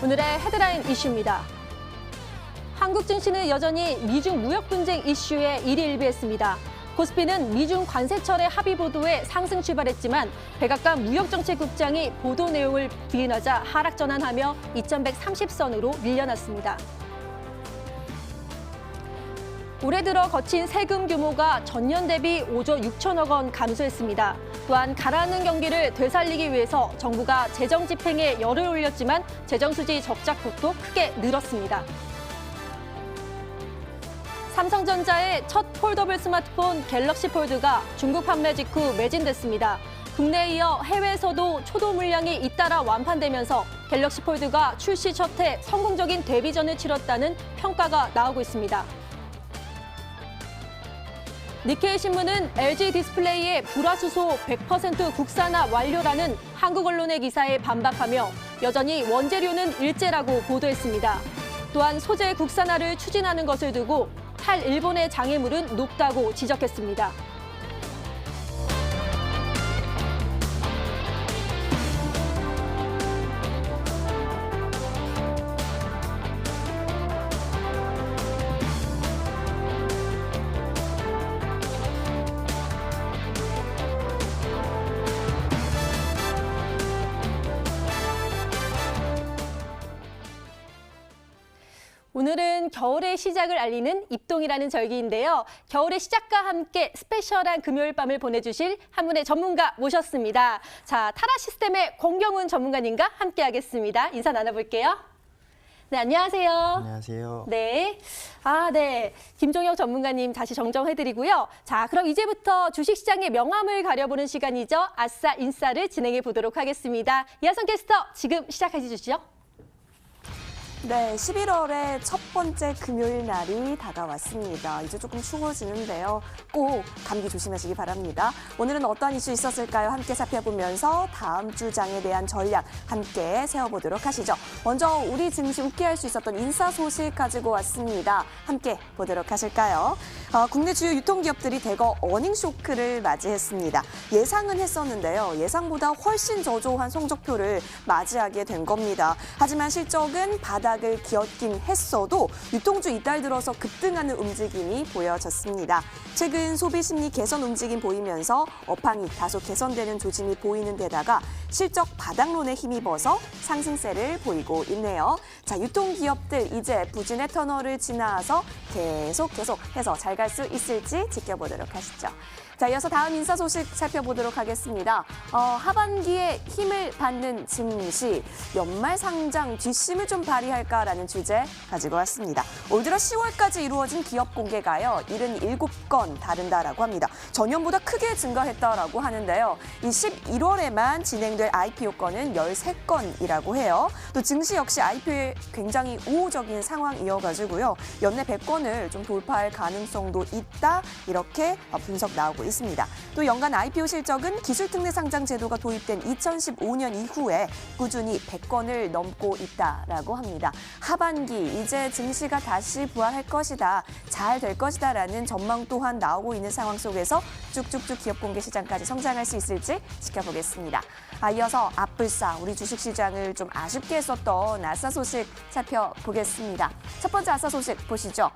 오늘의 헤드라인 이슈입니다. 한국 증시는 여전히 미중 무역 분쟁 이슈에 일희일비했습니다. 코스피는 미중 관세철의 합의 보도에 상승 출발했지만 백악관 무역정책국장이 보도 내용을 부인하자 하락 전환하며 2130선으로 밀려났습니다. 올해 들어 거친 세금 규모가 전년 대비 5조 6천억 원 감소했습니다. 또한 가라앉는 경기를 되살리기 위해서 정부가 재정 집행에 열을 올렸지만 재정 수지 적자폭도 크게 늘었습니다. 삼성전자의 첫 폴더블 스마트폰 갤럭시 폴드가 중국 판매 직후 매진됐습니다. 국내에 이어 해외에서도 초도 물량이 잇따라 완판되면서 갤럭시 폴드가 출시 첫 해 성공적인 데뷔전을 치렀다는 평가가 나오고 있습니다. 니케이 신문은 LG 디스플레이의 불화수소 100% 국산화 완료라는 한국 언론의 기사에 반박하며 여전히 원재료는 일제라고 보도했습니다. 또한 소재 국산화를 추진하는 것을 두고 탈일본의 장애물은 높다고 지적했습니다. 오늘은 겨울의 시작을 알리는 입동이라는 절기인데요. 겨울의 시작과 함께 스페셜한 금요일 밤을 보내주실 한 분의 전문가 모셨습니다. 자, 타라 시스템의 권경훈 전문가님과 함께하겠습니다. 인사 나눠볼게요. 네, 안녕하세요. 안녕하세요. 네. 네. 김종혁 전문가님 다시 정정해드리고요. 자, 그럼 이제부터 주식시장의 명암을 가려보는 시간이죠. 아싸 인싸를 진행해 보도록 하겠습니다. 이하성 캐스터, 지금 시작해 주시죠. 네, 11월의 첫 번째 금요일 날이 다가왔습니다. 이제 조금 추워지는데요. 꼭 감기 조심하시기 바랍니다. 오늘은 어떤 이슈 있었을까요? 함께 살펴보면서 다음 주 장에 대한 전략 함께 세워보도록 하시죠. 먼저 우리 증시 웃게 할 수 있었던 인사 소식 가지고 왔습니다. 함께 보도록 하실까요? 국내 주요 유통기업들이 대거 어닝 쇼크를 맞이했습니다. 예상은 했었는데요. 예상보다 훨씬 저조한 성적표를 맞이하게 된 겁니다. 하지만 실적은 바닥을 기었긴 했어도 유통주 이달 들어서 급등하는 움직임이 보여졌습니다. 최근 소비 심리 개선 움직임 보이면서 업황이 다소 개선되는 조짐이 보이는 데다가 실적 바닥론에 힘입어서 상승세를 보이고 있네요. 자, 유통기업들 이제 부진의 터널을 지나서 계속해서 잘 갈 수 있을지 지켜보도록 하시죠. 자, 이어서 다음 인사 소식 살펴보도록 하겠습니다. 하반기에 힘을 받는 증시, 연말 상장 뒷심을 좀 발휘할까라는 주제 가지고 왔습니다. 올 들어 10월까지 이루어진 기업 공개가요, 77건 다른다라고 합니다. 전년보다 크게 증가했다라고 하는데요. 이 11월에만 진행될 IPO 건은 13건이라고 해요. 또 증시 역시 IPO에 굉장히 우호적인 상황이어가지고요. 연내 100건을 좀 돌파할 가능성도 있다, 이렇게 분석 나오고 있습니다. 또 연간 IPO 실적은 기술특례 상장 제도가 도입된 2015년 이후에 꾸준히 100건을 넘고 있다라고 합니다. 하반기 이제 증시가 다시 부활할 것이다, 잘 될 것이다라는 전망 또한 나오고 있는 상황 속에서 쭉쭉쭉 기업 공개 시장까지 성장할 수 있을지 지켜보겠습니다. 이어서 앞불사, 우리 주식시장을 좀 아쉽게 했었던 아싸 소식 살펴보겠습니다. 첫 번째 아싸 소식 보시죠.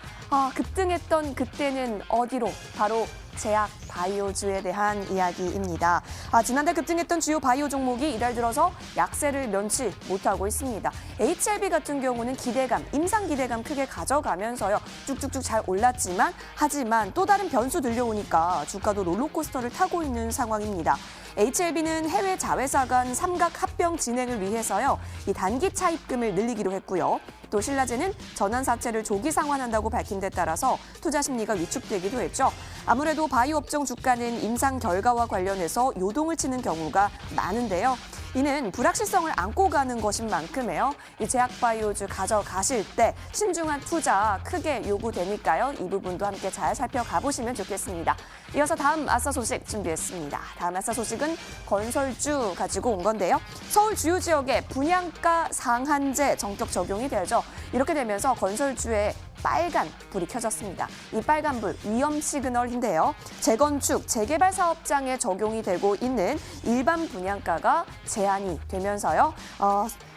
급등했던 그때는 어디로? 바로 제약 바이오주에 대한 이야기입니다. 지난달 급등했던 주요 바이오 종목이 이달 들어서 약세를 면치 못하고 있습니다. HLB 같은 경우는 기대감, 임상 기대감 크게 가져가면서요, 쭉쭉쭉 잘 올랐지만 하지만 또 다른 변수 들려오니까 주가도 롤러코스터를 타고 있는 상황입니다. HLB는 해외 자회사 간 삼각 합병 진행을 위해서요, 이 단기 차입금을 늘리기로 했고요. 또 신라제는 전환사채를 조기 상환한다고 밝힌 데 따라서 투자 심리가 위축되기도 했죠. 아무래도 바이오 업종 주가는 임상 결과와 관련해서 요동을 치는 경우가 많은데요. 이는 불확실성을 안고 가는 것인 만큼에요, 이 제약바이오주 가져가실 때 신중한 투자 크게 요구되니까요. 이 부분도 함께 잘 살펴가 보시면 좋겠습니다. 이어서 다음 아싸 소식 준비했습니다. 다음 아싸 소식은 건설주 가지고 온 건데요. 서울 주요 지역에 분양가 상한제 전격 적용이 되죠. 이렇게 되면서 건설주의 빨간 불이 켜졌습니다. 이 빨간 불 위험 시그널인데요. 재건축, 재개발 사업장에 적용이 되고 있는 일반 분양가가 제한이 되면서요.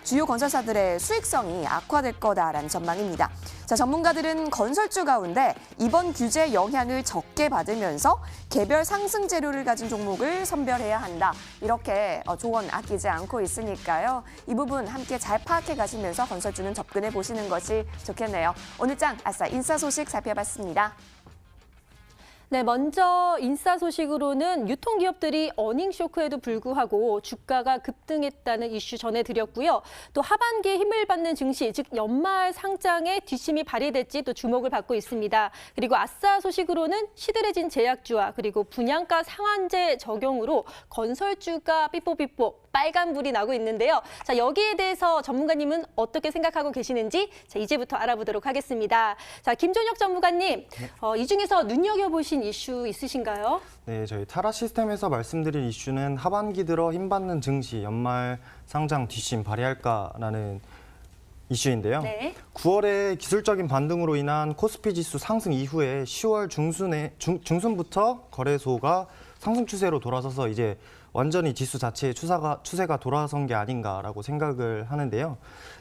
주요 건설사들의 수익성이 악화될 거다라는 전망입니다. 자, 전문가들은 건설주 가운데 이번 규제 영향을 적게 받으면서 개별 상승 재료를 가진 종목을 선별해야 한다. 이렇게 조언 아끼지 않고 있으니까요. 이 부분 함께 잘 파악해 가시면서 건설주는 접근해 보시는 것이 좋겠네요. 오늘 장 아싸 인싸 소식 살펴봤습니다. 네, 먼저 인싸 소식으로는 유통기업들이 어닝 쇼크에도 불구하고 주가가 급등했다는 이슈 전해드렸고요. 또 하반기에 힘을 받는 증시, 즉 연말 상장에 뒷심이 발휘될지 또 주목을 받고 있습니다. 그리고 아싸 소식으로는 시들해진 제약주와 그리고 분양가 상한제 적용으로 건설주가 삐뽀삐뽀 빨간불이 나고 있는데요. 자, 여기에 대해서 전문가님은 어떻게 생각하고 계시는지 자, 이제부터 알아보도록 하겠습니다. 자, 김종혁 전문가님, 이 중에서 눈여겨보신 이슈 있으신가요? 네, 저희 타라 시스템에서 말씀드린 이슈는 하반기 들어 힘받는 증시, 연말 상장 뒷심 발휘할까라는 이슈인데요. 네. 9월에 기술적인 반등으로 인한 코스피 지수 상승 이후에 10월 중순부터 거래소가 상승 추세로 돌아서서 이제 완전히 지수 자체의 추세가 돌아선 게 아닌가라고 생각을 하는데요.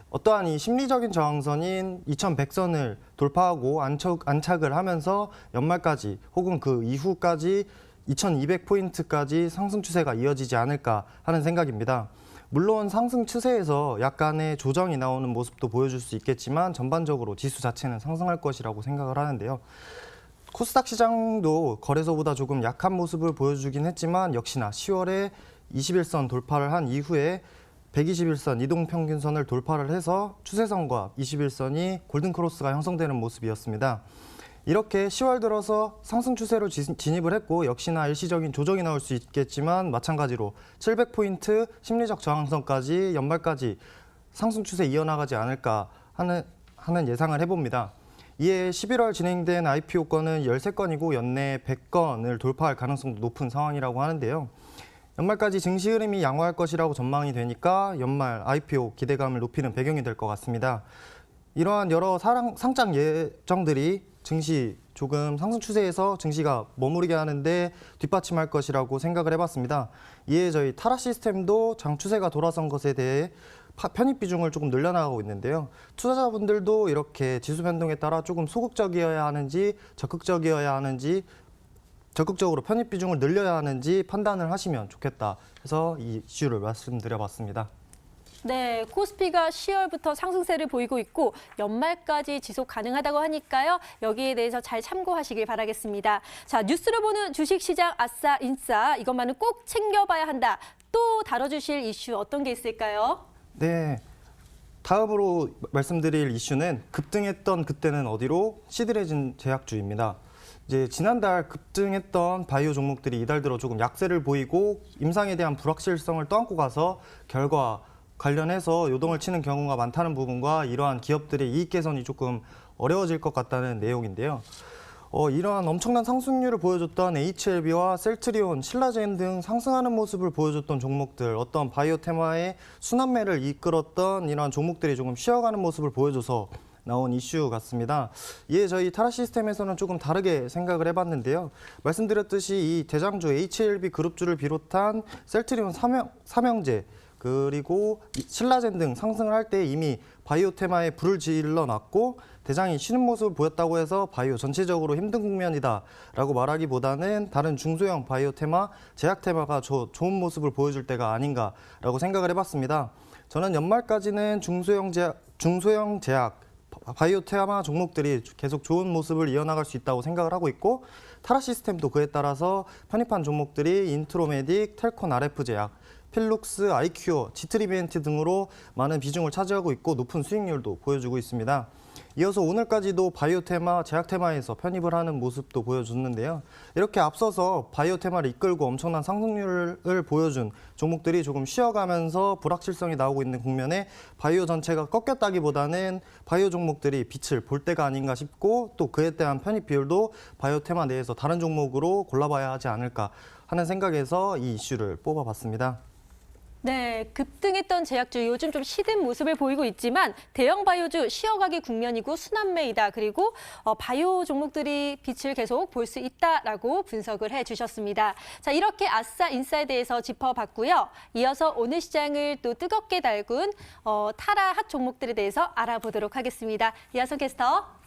어떠한 이 심리적인 저항선인 2100선을 돌파하고 안착을 하면서 연말까지 혹은 그 이후까지 2200포인트까지 상승 추세가 이어지지 않을까 하는 생각입니다. 물론 상승 추세에서 약간의 조정이 나오는 모습도 보여줄 수 있겠지만 전반적으로 지수 자체는 상승할 것이라고 생각을 하는데요. 코스닥 시장도 거래소보다 조금 약한 모습을 보여주긴 했지만 역시나 10월에 21선 돌파를 한 이후에 121선 이동평균선을 돌파를 해서 추세선과 21선이 골든크로스가 형성되는 모습이었습니다. 이렇게 10월 들어서 상승 추세로 진입을 했고 역시나 일시적인 조정이 나올 수 있겠지만 마찬가지로 700포인트 심리적 저항선까지 연말까지 상승 추세 이어나가지 않을까 하는 예상을 해봅니다. 이에 11월 진행된 IPO 건은 13건이고 연내 100건을 돌파할 가능성도 높은 상황이라고 하는데요. 연말까지 증시 흐름이 양호할 것이라고 전망이 되니까 연말 IPO 기대감을 높이는 배경이 될 것 같습니다. 이러한 여러 상장 예정들이 증시 조금 상승 추세에서 증시가 머무르게 하는데 뒷받침할 것이라고 생각을 해봤습니다. 이에 저희 타라 시스템도 장 추세가 돌아선 것에 대해 편입 비중을 조금 늘려나가고 있는데요. 투자자분들도 이렇게 지수 변동에 따라 조금 소극적이어야 하는지 적극적이어야 하는지 적극적으로 편입 비중을 늘려야 하는지 판단을 하시면 좋겠다 해서 이 이슈를 말씀드려봤습니다. 네, 코스피가 10월부터 상승세를 보이고 있고 연말까지 지속 가능하다고 하니까요. 여기에 대해서 잘 참고하시길 바라겠습니다. 자, 뉴스를 보는 주식시장 아싸 인싸 이것만은 꼭 챙겨봐야 한다. 또 다뤄주실 이슈 어떤 게 있을까요? 네, 다음으로 말씀드릴 이슈는 급등했던 그때는 어디로 시들해진 제약주입니다. 이제 지난달 급등했던 바이오 종목들이 이달 들어 조금 약세를 보이고 임상에 대한 불확실성을 떠안고 가서 결과 관련해서 요동을 치는 경우가 많다는 부분과 이러한 기업들의 이익 개선이 조금 어려워질 것 같다는 내용인데요. 이러한 엄청난 상승률을 보여줬던 HLB와 셀트리온, 신라젠 등 상승하는 모습을 보여줬던 종목들, 어떤 바이오 테마의 순환매를 이끌었던 이러한 종목들이 조금 쉬어가는 모습을 보여줘서 나온 이슈 같습니다. 이에 저희 타라 시스템에서는 조금 다르게 생각을 해봤는데요. 말씀드렸듯이 이 대장주 HLB 그룹주를 비롯한 셀트리온 삼형제 그리고 신라젠 등 상승을 할 때 이미 바이오 테마에 불을 질러놨고 대장이 쉬는 모습을 보였다고 해서 바이오 전체적으로 힘든 국면이다라고 말하기보다는 다른 중소형 바이오 테마, 제약 테마가 좋은 모습을 보여줄 때가 아닌가라고 생각을 해봤습니다. 저는 연말까지는 중소형 제약, 바이오 테마 종목들이 계속 좋은 모습을 이어나갈 수 있다고 생각을 하고 있고 타라 시스템도 그에 따라서 편입한 종목들이 인트로메딕, 텔콘 RF제약, 필룩스, 아이큐어, 지트리비엔트 등으로 많은 비중을 차지하고 있고 높은 수익률도 보여주고 있습니다. 이어서 오늘까지도 바이오 테마, 제약 테마에서 편입을 하는 모습도 보여줬는데요. 이렇게 앞서서 바이오 테마를 이끌고 엄청난 상승률을 보여준 종목들이 조금 쉬어가면서 불확실성이 나오고 있는 국면에 바이오 전체가 꺾였다기보다는 바이오 종목들이 빛을 볼 때가 아닌가 싶고 또 그에 대한 편입 비율도 바이오 테마 내에서 다른 종목으로 골라봐야 하지 않을까 하는 생각에서 이 이슈를 뽑아봤습니다. 네, 급등했던 제약주 요즘 좀 시든 모습을 보이고 있지만 대형 바이오주 쉬어가기 국면이고 순환매이다. 그리고 바이오 종목들이 빛을 계속 볼 수 있다라고 분석을 해주셨습니다. 자, 이렇게 아싸 인사이드에서 짚어봤고요. 이어서 오늘 시장을 또 뜨겁게 달군 타라 핫 종목들에 대해서 알아보도록 하겠습니다. 이하선 캐스터.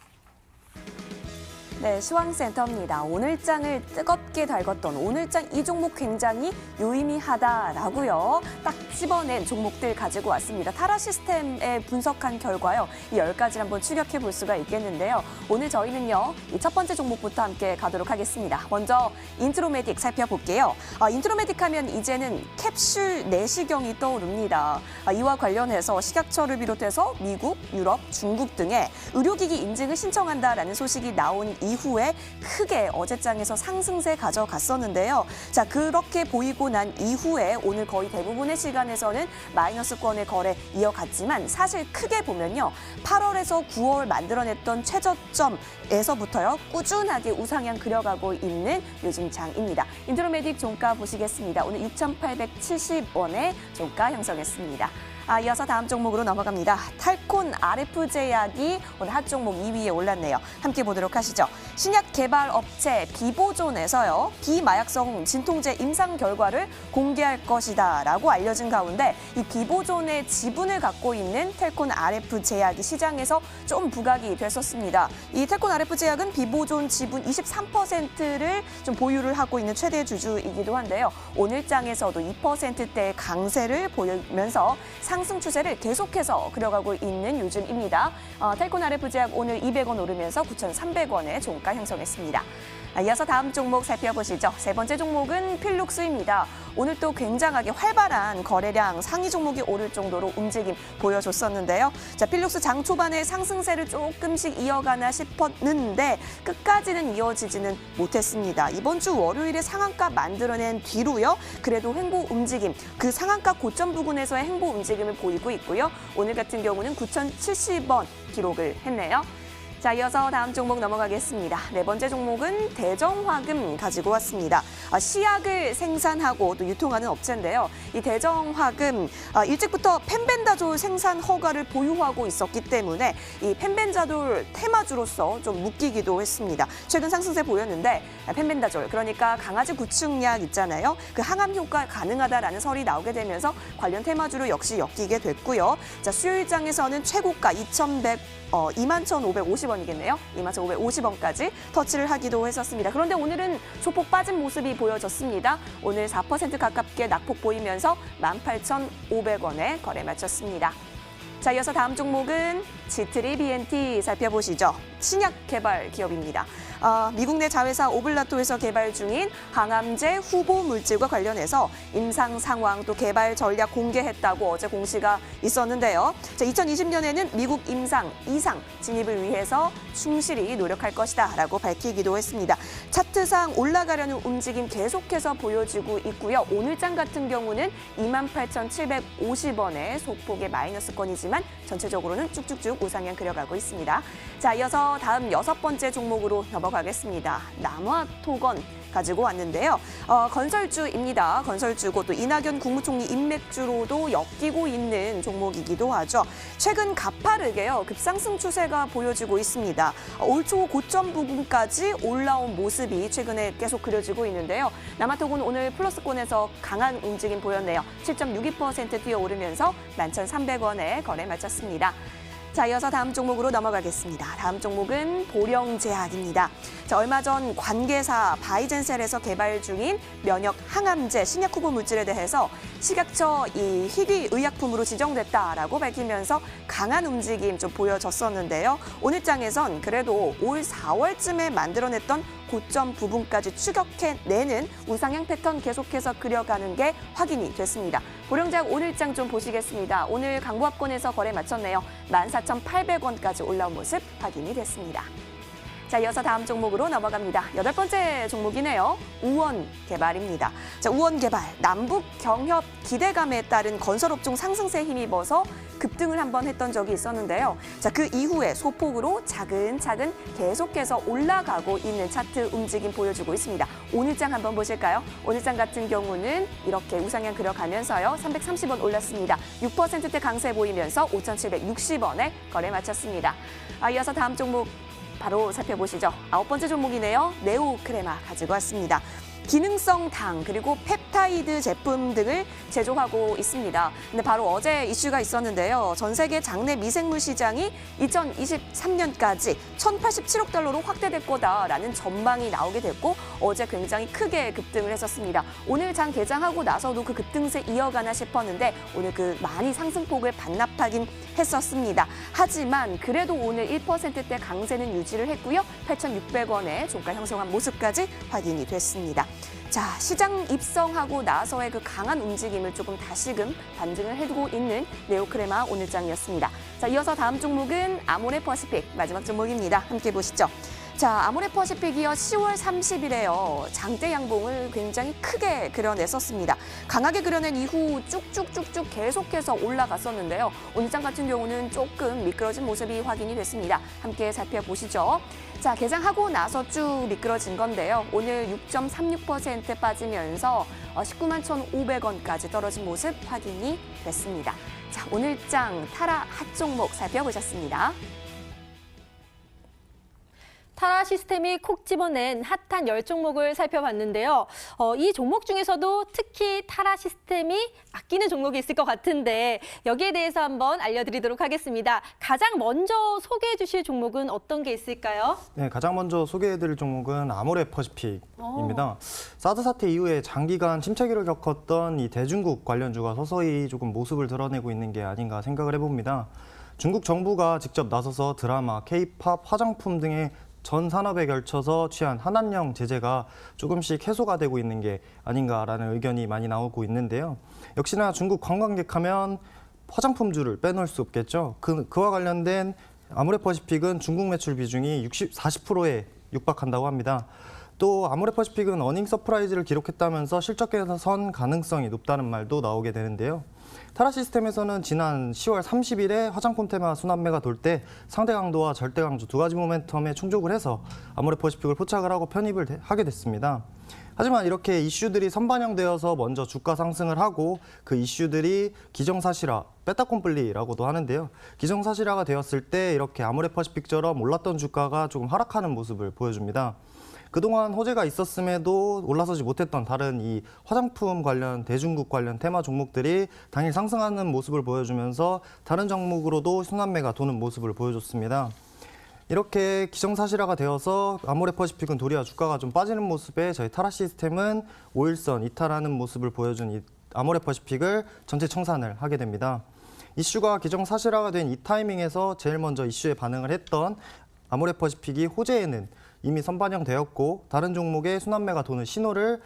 네, 시황센터입니다. 오늘장을 뜨겁게 달궜던 오늘장 이 종목 굉장히 유의미하다라고요. 딱 집어낸 종목들 가지고 왔습니다. 타라 시스템에 분석한 결과요. 이 10가지를 한번 추격해 볼 수가 있겠는데요. 오늘 저희는요. 이 첫 번째 종목부터 함께 가도록 하겠습니다. 먼저 인트로메딕 살펴볼게요. 인트로메딕 하면 이제는 캡슐 내시경이 떠오릅니다. 이와 관련해서 식약처를 비롯해서 미국, 유럽, 중국 등의 의료기기 인증을 신청한다라는 소식이 나온 이후에 크게 어제장에서 상승세 가져갔었는데요. 자, 그렇게 보이고 난 이후에 오늘 거의 대부분의 시간에서는 마이너스권의 거래 이어갔지만 사실 크게 보면요. 8월에서 9월 만들어냈던 최저점에서부터요. 꾸준하게 우상향 그려가고 있는 요즘 장입니다. 인트로메딕 종가 보시겠습니다. 오늘 6,870원에 종가 형성했습니다. 이어서 다음 종목으로 넘어갑니다. 탈콘 RF 제약이 오늘 핫 종목 2위에 올랐네요. 함께 보도록 하시죠. 신약 개발 업체 비보존에서요. 비마약성 진통제 임상 결과를 공개할 것이다라고 알려진 가운데 이 비보존의 지분을 갖고 있는 텔콘 RF 제약이 시장에서 좀 부각이 됐었습니다. 이 텔콘 RF 제약은 비보존 지분 23%를 좀 보유를 하고 있는 최대 주주이기도 한데요. 오늘장에서도 2%대의 강세를 보이면서 상승 추세를 계속해서 그려가고 있는 요즘입니다. 텔콘 RF 제약 오늘 200원 오르면서 9,300원에 종가 형성했습니다. 이어서 다음 종목 살펴보시죠. 세 번째 종목은 필룩스입니다. 오늘 또 굉장하게 활발한 거래량 상위 종목이 오를 정도로 움직임 보여줬었는데요. 자, 필룩스 장 초반에 상승세를 조금씩 이어가나 싶었는데 끝까지는 이어지지는 못했습니다. 이번 주 월요일에 상한가 만들어낸 뒤로요. 그래도 횡보 움직임, 그 상한가 고점 부근에서의 횡보 움직임을 보이고 있고요. 오늘 같은 경우는 9,070원 기록을 했네요. 자, 이어서 다음 종목 넘어가겠습니다. 네 번째 종목은 대정화금 가지고 왔습니다. 시약을 생산하고 또 유통하는 업체인데요. 이 대정화금 일찍부터 펜벤다졸 생산 허가를 보유하고 있었기 때문에 이 펜벤다졸 테마주로서 좀 묶이기도 했습니다. 최근 상승세 보였는데 펜벤다졸, 그러니까 강아지 구충약 있잖아요. 그 항암 효과 가능하다라는 설이 나오게 되면서 관련 테마주로 역시 엮이게 됐고요. 자, 수요일장에서는 최고가 21,550원이겠네요. 21,550원까지 터치를 하기도 했었습니다. 그런데 오늘은 소폭 빠진 모습이 보여졌습니다. 오늘 4% 가깝게 낙폭 보이면서 18,500원에 거래 마쳤습니다. 자, 이어서 다음 종목은 지트리 BNT 살펴보시죠. 신약 개발 기업입니다. 미국 내 자회사 오블라토에서 개발 중인 항암제 후보 물질과 관련해서 임상 상황 또 개발 전략 공개했다고 어제 공시가 있었는데요. 자, 2020년에는 미국 임상 2상 진입을 위해서 충실히 노력할 것이다라고 밝히기도 했습니다. 차트상 올라가려는 움직임 계속해서 보여지고 있고요. 오늘장 같은 경우는 28,750원의 소폭의 마이너스권이지만 전체적으로는 쭉쭉쭉 우상향 그려가고 있습니다. 자, 이어서 다음 6번째 종목으로 넘어가겠습니다. 남화토건 가지고 왔는데요. 건설주입니다. 건설주고 또 이낙연 국무총리 인맥주로도 엮이고 있는 종목이기도 하죠. 최근 가파르게요. 급상승 추세가 보여지고 있습니다. 올 초 고점 부분까지 올라온 모습이 최근에 계속 그려지고 있는데요. 남화토건 오늘 플러스권에서 강한 움직임 보였네요. 7.62% 뛰어오르면서 11,300원에 거래 마쳤습니다. 자, 이어서 다음 종목으로 넘어가겠습니다. 다음 종목은 보령제약입니다. 자, 얼마 전 관계사 바이젠셀에서 개발 중인 면역 항암제 신약 후보 물질에 대해서 식약처 이 희귀 의약품으로 지정됐다라고 밝히면서 강한 움직임 좀 보여졌었는데요. 오늘장에선 그래도 올 4월쯤에 만들어냈던 고점 부분까지 추격해내는 우상향 패턴 계속해서 그려가는 게 확인이 됐습니다. 보령제약 오늘장 좀 보시겠습니다. 오늘 강보합권에서 거래 마쳤네요. 14,800원까지 올라온 모습 확인이 됐습니다. 자, 이어서 다음 종목으로 넘어갑니다. 8번째 종목이네요. 우원 개발입니다. 자, 우원 개발, 남북 경협 기대감에 따른 건설업종 상승세에 힘입어서 급등을 한번 했던 적이 있었는데요. 자, 그 이후에 소폭으로 차근차근 계속해서 올라가고 있는 차트 움직임 보여주고 있습니다. 오늘장 한번 보실까요? 오늘장 같은 경우는 이렇게 우상향 그려가면서요. 330원 올랐습니다. 6%대 강세 보이면서 5,760원에 거래 마쳤습니다. 이어서 다음 종목 바로 살펴보시죠. 9번째 종목이네요. 네오크레마 가지고 왔습니다. 기능성 당 그리고 펩타이드 제품 등을 제조하고 있습니다. 근데 바로 어제 이슈가 있었는데요. 전 세계 장내 미생물 시장이 2023년까지 1,087억 달러로 확대될 거다라는 전망이 나오게 됐고 어제 굉장히 크게 급등을 했었습니다. 오늘 장 개장하고 나서도 그 급등세 이어가나 싶었는데 오늘 그 많이 상승폭을 반납하긴 했었습니다. 하지만 그래도 오늘 1%대 강세는 유지를 했고요. 8,600원의 종가 형성한 모습까지 확인이 됐습니다. 자, 시장 입성하고 나서의 그 강한 움직임을 조금 다시금 반증을 해두고 있는 네오크레마 오늘장이었습니다. 자, 이어서 다음 종목은 아모레퍼시픽 마지막 종목입니다. 함께 보시죠. 자, 아모레퍼시픽이요 10월 30일에요. 장대 양봉을 굉장히 크게 그려냈었습니다. 강하게 그려낸 이후 쭉쭉쭉쭉 계속해서 올라갔었는데요. 오늘장 같은 경우는 조금 미끄러진 모습이 확인이 됐습니다. 함께 살펴보시죠. 자, 개장하고 나서 쭉 미끄러진 건데요. 오늘 6.36% 빠지면서 19만 1,500원까지 떨어진 모습 확인이 됐습니다. 자, 오늘장 타라 핫 종목 살펴보셨습니다. 타라 시스템이 콕 집어낸 핫한 10종목을 살펴봤는데요. 이 종목 중에서도 특히 타라 시스템이 아끼는 종목이 있을 것 같은데 여기에 대해서 한번 알려드리도록 하겠습니다. 가장 먼저 소개해 주실 종목은 어떤 게 있을까요? 네, 가장 먼저 소개해드릴 종목은 아모레퍼시픽입니다. 사드 사태 이후에 장기간 침체기를 겪었던 이 대중국 관련주가 서서히 조금 모습을 드러내고 있는 게 아닌가 생각을 해봅니다. 중국 정부가 직접 나서서 드라마, K-팝, 화장품 등의 전 산업에 걸쳐서 취한 한한령 제재가 조금씩 해소가 되고 있는 게 아닌가라는 의견이 많이 나오고 있는데요. 역시나 중국 관광객 하면 화장품주를 빼놓을 수 없겠죠. 그와 관련된 아모레퍼시픽은 중국 매출 비중이 40%에 육박한다고 합니다. 또 아모레퍼시픽은 어닝 서프라이즈를 기록했다면서 실적 개선 가능성이 높다는 말도 나오게 되는데요. 타라 시스템에서는 지난 10월 30일에 화장품 테마 순환매가 돌 때 상대 강도와 절대 강조 두 가지 모멘텀에 충족을 해서 아모레퍼시픽을 포착을 하고 편입을 하게 됐습니다. 하지만 이렇게 이슈들이 선반영되어서 먼저 주가 상승을 하고 그 이슈들이 기정사실화, 빼따꼼플리라고도 하는데요. 기정사실화가 되었을 때 이렇게 아모레퍼시픽처럼 올랐던 주가가 조금 하락하는 모습을 보여줍니다. 그동안 호재가 있었음에도 올라서지 못했던 다른 이 화장품 관련, 대중국 관련 테마 종목들이 당일 상승하는 모습을 보여주면서 다른 종목으로도 순환매가 도는 모습을 보여줬습니다. 이렇게 기정사실화가 되어서 아모레퍼시픽은 도리어 주가가 좀 빠지는 모습에 저희 타라 시스템은 5일선 이탈하는 모습을 보여준 이 아모레퍼시픽을 전체 청산을 하게 됩니다. 이슈가 기정사실화가 된 이 타이밍에서 제일 먼저 이슈에 반응을 했던 아모레퍼시픽이 호재에는 이미 선반영되었고 다른 종목의 순환매가 도는 신호를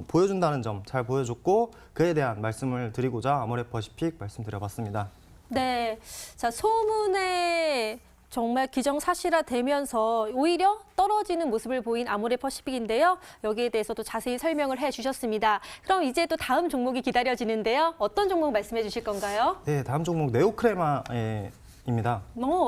보여준다는 점 잘 보여줬고 그에 대한 말씀을 드리고자 아모레퍼시픽 말씀드려봤습니다. 네, 자 소문에 정말 기정사실화되면서 오히려 떨어지는 모습을 보인 아모레퍼시픽인데요. 여기에 대해서도 자세히 설명을 해주셨습니다. 그럼 이제 또 다음 종목이 기다려지는데요. 어떤 종목 말씀해 주실 건가요? 네, 다음 종목 네오크레마 입니다.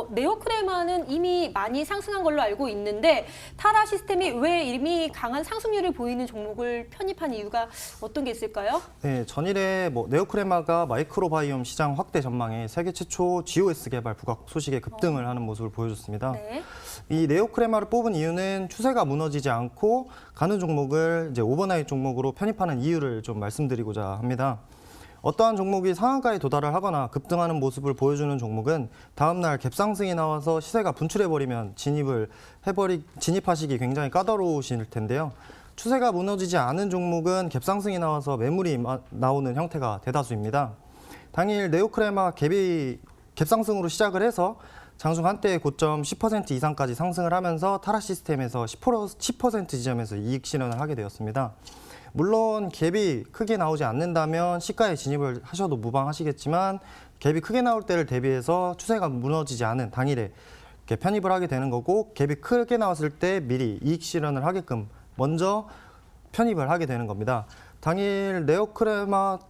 네오크레마는 이미 많이 상승한 걸로 알고 있는데 타라 시스템이 왜 이미 강한 상승률을 보이는 종목을 편입한 이유가 어떤 게 있을까요? 네, 전일에 네오크레마가 마이크로바이옴 시장 확대 전망에 세계 최초 GOS 개발 부각 소식에 급등을 하는 모습을 보여줬습니다. 네. 이 네오크레마를 뽑은 이유는 추세가 무너지지 않고 가는 종목을 이제 오버나잇 종목으로 편입하는 이유를 좀 말씀드리고자 합니다. 어떠한 종목이 상한가에 도달을 하거나 급등하는 모습을 보여주는 종목은 다음날 갭상승이 나와서 시세가 분출해버리면 진입하시기 굉장히 까다로우실 텐데요. 추세가 무너지지 않은 종목은 갭상승이 나와서 매물이 나오는 형태가 대다수입니다. 당일 네오크레마 갭상승으로 시작을 해서 장중 한때 고점 10% 이상까지 상승을 하면서 타라 시스템에서 10% 지점에서 이익 실현을 하게 되었습니다. 물론 갭이 크게 나오지 않는다면 시가에 진입을 하셔도 무방하시겠지만 갭이 크게 나올 때를 대비해서 추세가 무너지지 않은 당일에 이렇게 편입을 하게 되는 거고, 갭이 크게 나왔을 때 미리 이익 실현을 하게끔 먼저 편입을 하게 되는 겁니다. 당일 네오크레마를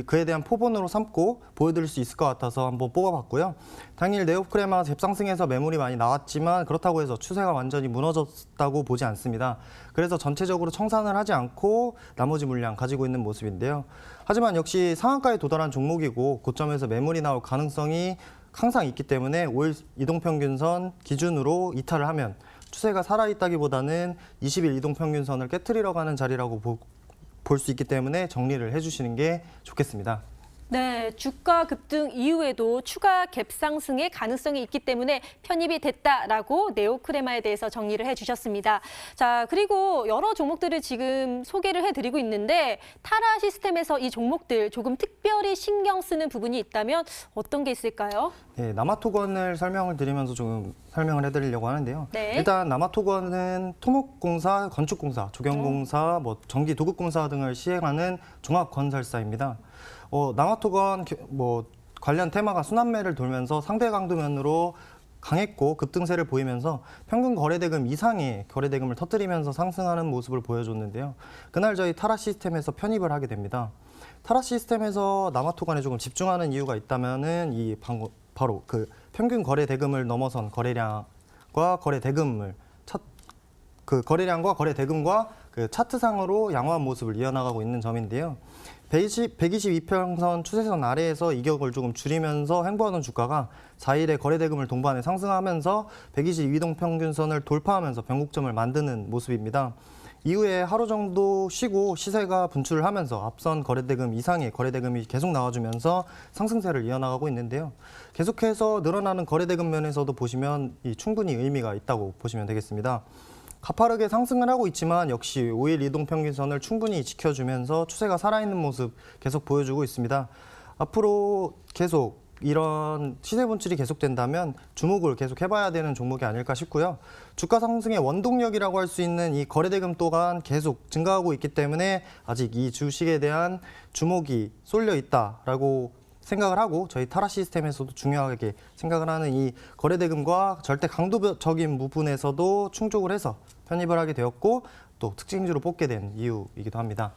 그에 대한 포본으로 삼고 보여드릴 수 있을 것 같아서 한번 뽑아봤고요. 당일 네오크레마 갭상승해서 매물이 많이 나왔지만 그렇다고 해서 추세가 완전히 무너졌다고 보지 않습니다. 그래서 전체적으로 청산을 하지 않고 나머지 물량 가지고 있는 모습인데요. 하지만 역시 상한가에 도달한 종목이고 고점에서 매물이 나올 가능성이 항상 있기 때문에 5일 이동평균선 기준으로 이탈을 하면 추세가 살아있다기보다는 20일 이동평균선을 깨트리러 가는 자리라고 볼 수 있기 때문에 정리를 해주시는 게 좋겠습니다. 네, 주가 급등 이후에도 추가 갭 상승의 가능성이 있기 때문에 편입이 됐다라고 네오크레마에 대해서 정리를 해주셨습니다. 자, 그리고 여러 종목들을 지금 소개를 해드리고 있는데 타라 시스템에서 이 종목들 조금 특별히 신경 쓰는 부분이 있다면 어떤 게 있을까요? 네, 남아토건을 설명을 드리면서 조금 설명을 해드리려고 하는데요. 네. 일단 남아토건은 토목공사, 건축공사, 조경공사, 전기 도급공사 등을 시행하는 종합건설사입니다. 남아토건 관련 테마가 순환매를 돌면서 상대 강도면으로 강했고 급등세를 보이면서 평균 거래대금 이상의 거래대금을 터뜨리면서 상승하는 모습을 보여줬는데요. 그날 저희 타라 시스템에서 편입을 하게 됩니다. 타라 시스템에서 남아토건에 조금 집중하는 이유가 있다면은 바로 그 평균 거래대금을 넘어선 거래량과 거래대금을 거래량과 거래대금과 그 차트상으로 양호한 모습을 이어나가고 있는 점인데요. 122평선 추세선 아래에서 이격을 조금 줄이면서 횡보하는 주가가 4일에 거래대금을 동반해 상승하면서 122동평균선을 돌파하면서 변곡점을 만드는 모습입니다. 이후에 하루 정도 쉬고 시세가 분출을 하면서 앞선 거래대금 이상의 거래대금이 계속 나와주면서 상승세를 이어나가고 있는데요. 계속해서 늘어나는 거래대금 면에서도 보시면 충분히 의미가 있다고 보시면 되겠습니다. 가파르게 상승을 하고 있지만 역시 5일 이동평균선을 충분히 지켜주면서 추세가 살아있는 모습 계속 보여주고 있습니다. 앞으로 계속 이런 시세 분출이 계속된다면 주목을 계속 해봐야 되는 종목이 아닐까 싶고요. 주가 상승의 원동력이라고 할 수 있는 이 거래대금 또한 계속 증가하고 있기 때문에 아직 이 주식에 대한 주목이 쏠려 있다라고 생각을 하고 저희 타라 시스템에서도 중요하게 생각을 하는 이 거래대금과 절대 강도적인 부분에서도 충족을 해서 편입을 하게 되었고 또 특징주로 뽑게 된 이유이기도 합니다.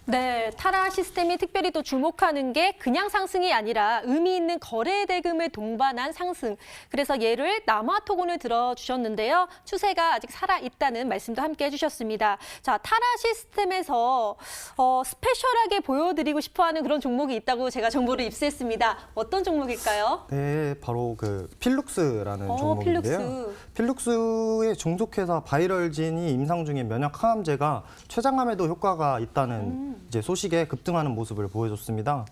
네, 타라 시스템이 특별히 또 주목하는 게 그냥 상승이 아니라 의미 있는 거래 대금을 동반한 상승. 그래서 예를 남아토건을 들어주셨는데요. 추세가 아직 살아있다는 말씀도 함께 해주셨습니다. 자, 타라 시스템에서 스페셜하게 보여드리고 싶어하는 그런 종목이 있다고 제가 정보를 입수했습니다. 어떤 종목일까요? 네, 바로 그 필룩스라는 종목인데요. 필룩스의 종속회사 바이럴진이 임상 중인 면역 항암제가 췌장암에도 효과가 있다는 이제 소식에 급등하는 모습을 보여줬습니다.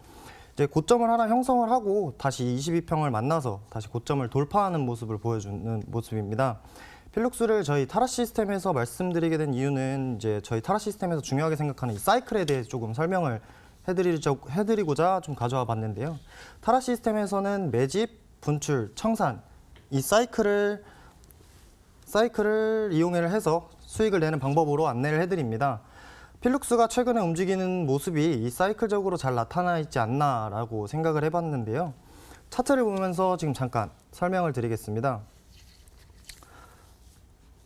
이제 고점을 하나 형성을 하고 다시 22평을 만나서 다시 고점을 돌파하는 모습을 보여주는 모습입니다. 필룩스를 저희 타라 시스템에서 말씀드리게 된 이유는 이제 저희 타라 시스템에서 중요하게 생각하는 이 사이클에 대해 조금 설명을 해드리고자 좀 가져와 봤는데요. 타라 시스템에서는 매집, 분출, 청산 이 사이클을 이용을 해서 수익을 내는 방법으로 안내를 해드립니다. 필룩스가 최근에 움직이는 모습이 이 사이클적으로 잘 나타나 있지 않나라고 생각을 해봤는데요. 차트를 보면서 지금 잠깐 설명을 드리겠습니다.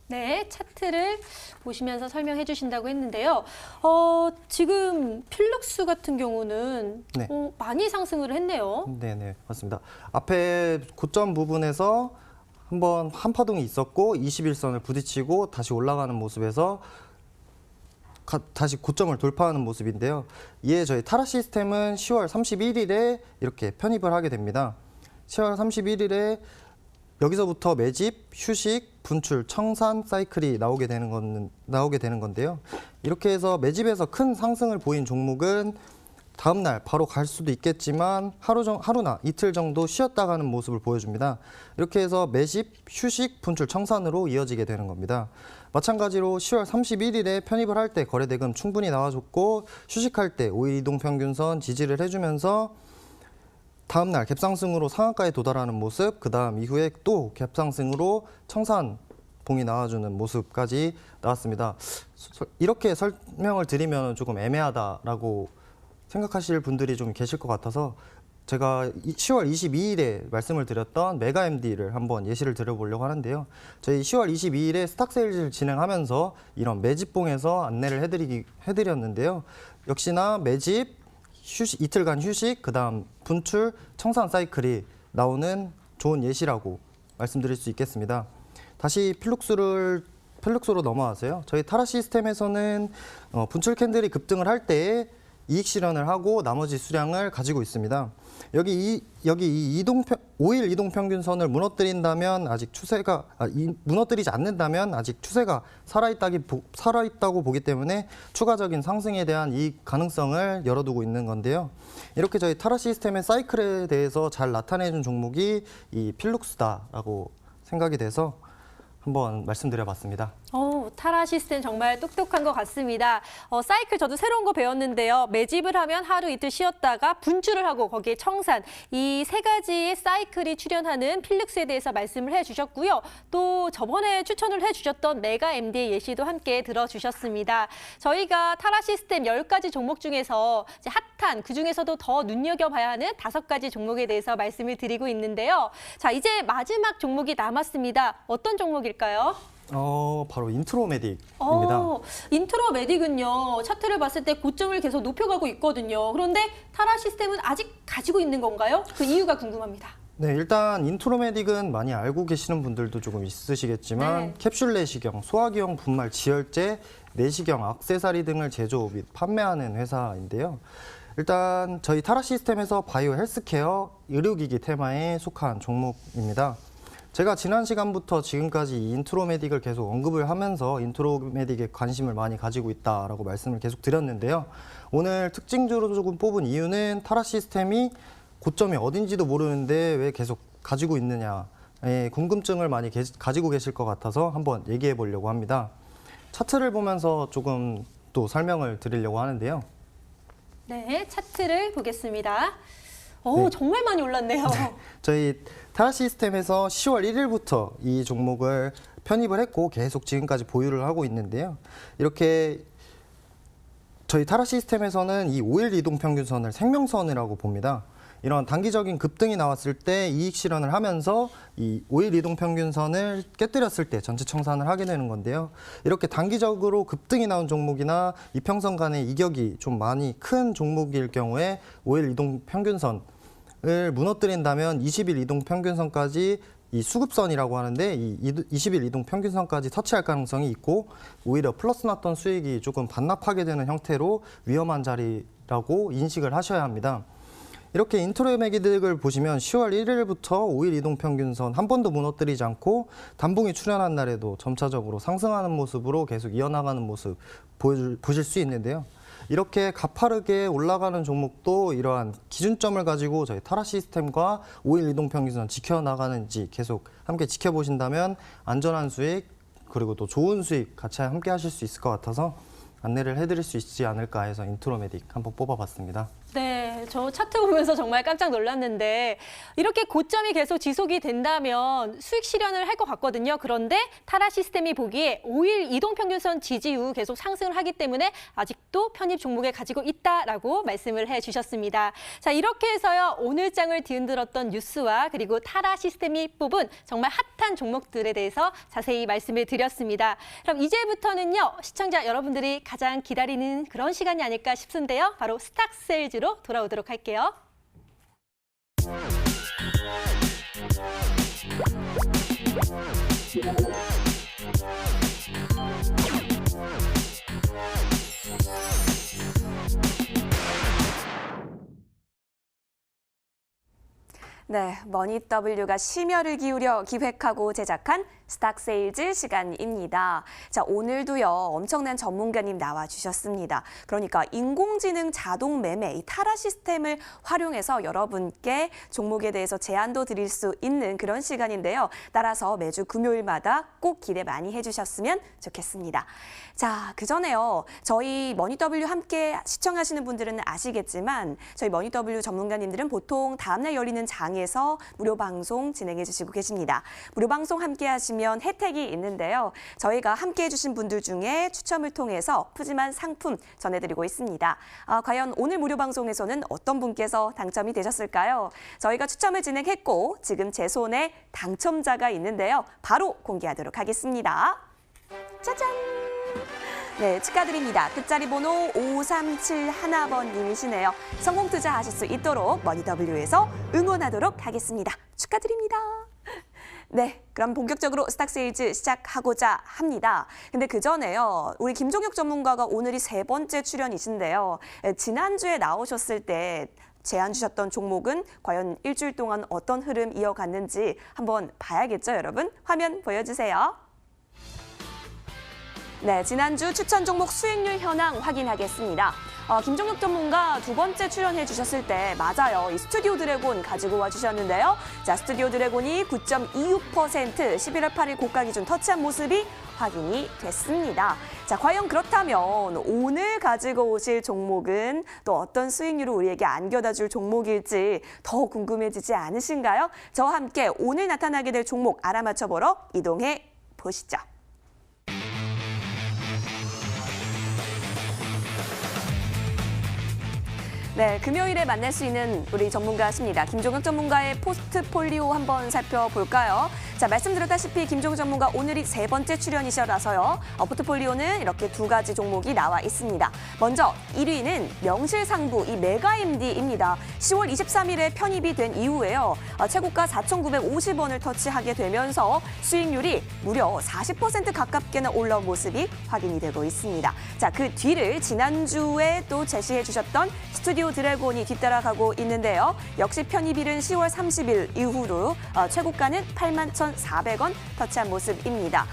네, 차트를 보시면서 설명해 주신다고 했는데요. 지금 필룩스 같은 경우는 네. 많이 상승을 했네요. 네네, 맞습니다. 앞에 고점 부분에서 한번 한파동이 있었고 21선을 부딪히고 다시 올라가는 모습에서 다시 고점을 돌파하는 모습인데요. 이에 저희 타라 시스템은 10월 31일에 이렇게 편입을 하게 됩니다. 10월 31일에 여기서부터 매집, 휴식, 분출, 청산 사이클이 나오게 되는 건데요. 이렇게 해서 매집에서 큰 상승을 보인 종목은 다음 날 바로 갈 수도 있겠지만 하루나 이틀 정도 쉬었다 가는 모습을 보여줍니다. 이렇게 해서 매집, 휴식, 분출, 청산으로 이어지게 되는 겁니다. 마찬가지로 10월 31일에 편입을 할 때 거래대금 충분히 나와줬고 휴식할 때 5일 이동평균선 지지를 해주면서 다음 날 갭상승으로 상한가에 도달하는 모습, 그 다음 이후에 또 갭상승으로 청산봉이 나와주는 모습까지 나왔습니다. 이렇게 설명을 드리면 조금 애매하다라고 생각하실 분들이 좀 계실 것 같아서 제가 10월 22일에 말씀을 드렸던 메가 MD를 한번 예시를 들어보려고 하는데요. 저희 10월 22일에 스탁 세일즈를 진행하면서 이런 매집봉에서 안내를 해드렸는데요. 역시나 매집, 휴식, 이틀간 휴식, 그다음 분출, 청산 사이클이 나오는 좋은 예시라고 말씀드릴 수 있겠습니다. 다시 필룩스로 넘어와서요. 저희 타라 시스템에서는 분출 캔들이 급등을 할 때 이익 실현을 하고 나머지 수량을 가지고 있습니다. 여기 이 5일 이동 평균선을 무너뜨린다면 아직 추세가 무너뜨리지 않는다면 아직 추세가 살아있다고 보기 때문에 추가적인 상승에 대한 이익 가능성을 열어두고 있는 건데요. 이렇게 저희 타라 시스템의 사이클에 대해서 잘 나타내준 종목이 이 필룩스다라고 생각이 돼서 한번 말씀드려봤습니다. 타라 시스템 정말 똑똑한 것 같습니다. 사이클 저도 새로운 거 배웠는데요. 매집을 하면 하루 이틀 쉬었다가 분출을 하고 거기에 청산 이 세 가지의 사이클이 출현하는 필룩스에 대해서 말씀을 해주셨고요. 또 저번에 추천을 해주셨던 메가 MD의 예시도 함께 들어주셨습니다. 저희가 타라 시스템 10가지 종목 중에서 이제 핫한 그중에서도 더 눈여겨봐야 하는 5가지 종목에 대해서 말씀을 드리고 있는데요. 자, 이제 마지막 종목이 남았습니다. 어떤 종목일까요? 바로 인트로메딕입니다. 인트로메딕은요. 차트를 봤을 때 고점을 계속 높여가고 있거든요. 그런데 타라 시스템은 아직 가지고 있는 건가요? 그 이유가 궁금합니다. 네, 일단 인트로메딕은 많이 알고 계시는 분들도 조금 있으시겠지만 네. 캡슐 내시경, 소화기형 분말 지혈제, 내시경, 액세서리 등을 제조 및 판매하는 회사인데요. 일단 저희 타라 시스템에서 바이오 헬스케어, 의료기기 테마에 속한 종목입니다. 제가 지난 시간부터 지금까지 이 인트로메딕을 계속 언급을 하면서 인트로메딕에 관심을 많이 가지고 있다라고 말씀을 계속 드렸는데요. 오늘 특징적으로 조금 뽑은 이유는 타라 시스템이 고점이 어딘지도 모르는데 왜 계속 가지고 있느냐에 궁금증을 많이 가지고 계실 것 같아서 한번 얘기해 보려고 합니다. 차트를 보면서 조금 또 설명을 드리려고 하는데요. 네, 차트를 보겠습니다. 네. 정말 많이 올랐네요. 저희 타라 시스템에서 10월 1일부터 이 종목을 편입을 했고 계속 지금까지 보유를 하고 있는데요. 이렇게 저희 타라 시스템에서는 이 5일 이동 평균선을 생명선이라고 봅니다. 이런 단기적인 급등이 나왔을 때 이익 실현을 하면서 이 5일 이동 평균선을 깨뜨렸을 때 전체 청산을 하게 되는 건데요. 이렇게 단기적으로 급등이 나온 종목이나 이평선 간의 이격이 좀 많이 큰 종목일 경우에 5일 이동 평균선을 무너뜨린다면 20일 이동 평균선까지 이 수급선이라고 하는데 이 20일 이동 평균선까지 터치할 가능성이 있고 오히려 플러스 났던 수익이 조금 반납하게 되는 형태로 위험한 자리라고 인식을 하셔야 합니다. 이렇게 인트로메딕을 보시면 10월 1일부터 5일 이동 평균선 한 번도 무너뜨리지 않고 단봉이 출현한 날에도 점차적으로 상승하는 모습으로 계속 이어나가는 모습 보실 수 있는데요. 이렇게 가파르게 올라가는 종목도 이러한 기준점을 가지고 저희 타라 시스템과 5일 이동 평균선 지켜나가는지 계속 함께 지켜보신다면 안전한 수익 그리고 또 좋은 수익 같이 함께 하실 수 있을 것 같아서 안내를 해드릴 수 있지 않을까 해서 인트로메딕 한번 뽑아봤습니다. 네, 저 차트 보면서 정말 깜짝 놀랐는데 이렇게 고점이 계속 지속이 된다면 수익 실현을 할 것 같거든요. 그런데 타라 시스템이 보기에 5일 이동평균선 지지 후 계속 상승을 하기 때문에 아직도 편입 종목에 가지고 있다라고 말씀을 해주셨습니다. 자, 이렇게 해서요. 오늘 장을 뒤흔들었던 뉴스와 그리고 타라 시스템이 뽑은 정말 핫한 종목들에 대해서 자세히 말씀을 드렸습니다. 그럼 이제부터는요. 시청자 여러분들이 가장 기다리는 그런 시간이 아닐까 싶은데요. 바로 스탁 세일즈로 돌아오도록 할게요. 네, 머니W가 심혈을 기울여 기획하고 제작한 스탁 세일즈 시간입니다. 자, 오늘도요, 엄청난 전문가님 나와주셨습니다. 그러니까 인공지능 자동 매매, 이 타라 시스템을 활용해서 여러분께 종목에 대해서 제안도 드릴 수 있는 그런 시간인데요. 따라서 매주 금요일마다 꼭 기대 많이 해주셨으면 좋겠습니다. 자, 그전에요, 저희 머니W 함께 시청하시는 분들은 아시겠지만 저희 머니W 전문가님들은 보통 다음날 열리는 장에서 무료 방송 진행해 주시고 계십니다. 무료 방송 함께 하시면 주시면 혜택이 있는데요. 저희가 함께해 주신 분들 중에 추첨을 통해서 푸짐한 상품 전해드리고 있습니다. 과연 오늘 무료 방송에서는 어떤 분께서 당첨이 되셨을까요? 저희가 추첨을 진행했고 지금 제 손에 당첨자가 있는데요. 바로 공개하도록 하겠습니다. 짜잔! 네, 축하드립니다. 끝자리 번호 5371번님이시네요. 성공 투자하실 수 있도록 머니W에서 응원하도록 하겠습니다. 축하드립니다. 네, 그럼 본격적으로 스탁세일즈 시작하고자 합니다. 근데 그 전에요, 우리 김종혁 전문가가 오늘이 3번째 출연이신데요. 지난주에 나오셨을 때 제안 주셨던 종목은 과연 일주일 동안 어떤 흐름 이어갔는지 한번 봐야겠죠, 여러분? 화면 보여주세요. 네, 지난주 추천 종목 수익률 현황 확인하겠습니다. 김종혁 전문가 2번째 출연해 주셨을 때 맞아요. 이 스튜디오 드래곤 가지고 와 주셨는데요. 자, 스튜디오 드래곤이 9.26% 11월 8일 고가 기준 터치한 모습이 확인이 됐습니다. 자, 과연 그렇다면 오늘 가지고 오실 종목은 또 어떤 수익률을 우리에게 안겨다 줄 종목일지 더 궁금해지지 않으신가요? 저와 함께 오늘 나타나게 될 종목 알아맞혀 보러 이동해 보시죠. 네, 금요일에 만날 수 있는 우리 전문가십니다. 김종혁 전문가의 포트폴리오 한번 살펴볼까요? 자, 말씀드렸다시피 김종혁 전문가 오늘이 3번째 출연이셔라서요. 포트폴리오는 이렇게 2가지 종목이 나와 있습니다. 먼저 1위는 명실상부 이 메가MD입니다. 10월 23일에 편입이 된 이후에요. 최고가 4,950원을 터치하게 되면서 수익률이 무려 40% 가깝게나 올라온 모습이 확인이 되고 있습니다. 자, 그 뒤를 지난주에 또 제시해 주셨던 스튜디오 드래곤이 뒤따라가고 있는데요. 역시 편입일은 10월 30일 이후로 최고가는 81,400원 터치한 모습입니다.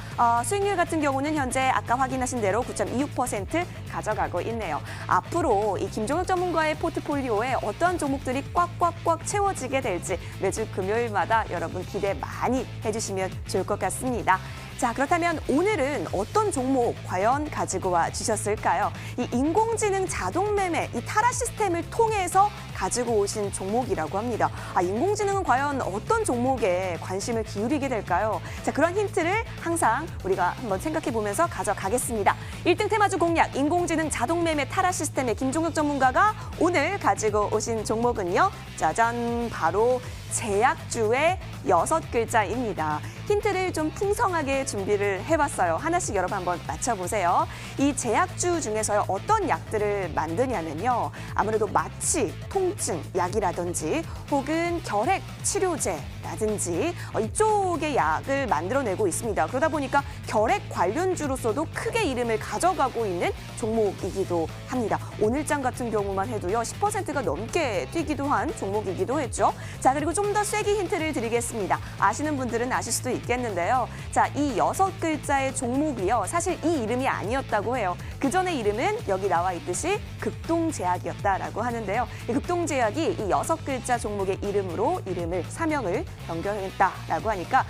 수익률 같은 경우는 현재 아까 확인하신 대로 9.26% 가져가고 있네요. 앞으로 이 김종혁 전문가의 포트폴리오에 어떠한 종목들이 꽉꽉꽉 채워지게 될지 매주 금요일마다 여러분 기대 많이 해주시면 좋을 것 같습니다. 자, 그렇다면 오늘은 어떤 종목 과연 가지고 와 주셨을까요? 이 인공지능 자동 매매, 이 타라 시스템을 통해서 가지고 오신 종목이라고 합니다. 인공지능은 과연 어떤 종목에 관심을 기울이게 될까요? 자, 그런 힌트를 항상 우리가 한번 생각해 보면서 가져가겠습니다. 1등 테마주 공략, 인공지능 자동 매매 타라 시스템의 김종혁 전문가가 오늘 가지고 오신 종목은요. 짜잔, 바로 제약주의 6글자입니다. 힌트를 좀 풍성하게 준비를 해봤어요. 하나씩 여러분 한번 맞춰보세요. 이 제약주 중에서요, 어떤 약들을 만드냐면요. 아무래도 마취, 통증 약이라든지 혹은 결핵 치료제라든지 이쪽의 약을 만들어내고 있습니다. 그러다 보니까 결핵 관련주로서도 크게 이름을 가져가고 있는 종목이기도 합니다. 오늘장 같은 경우만 해도요, 10%가 넘게 뛰기도 한 종목이기도 했죠. 자, 그리고 좀 더 쐐기 힌트를 드리겠습니다. 아시는 분들은 아실 수도 있겠는데요. 자, 이 6글자의 종목이요. 사실 이 이름이 아니었다고 해요. 그 전의 이름은 여기 나와 있듯이 극동제약이었다라고 하는데요. 이 극동제약이 이 6글자 종목의 이름으로 이름을 사명을 변경했다라고 하니까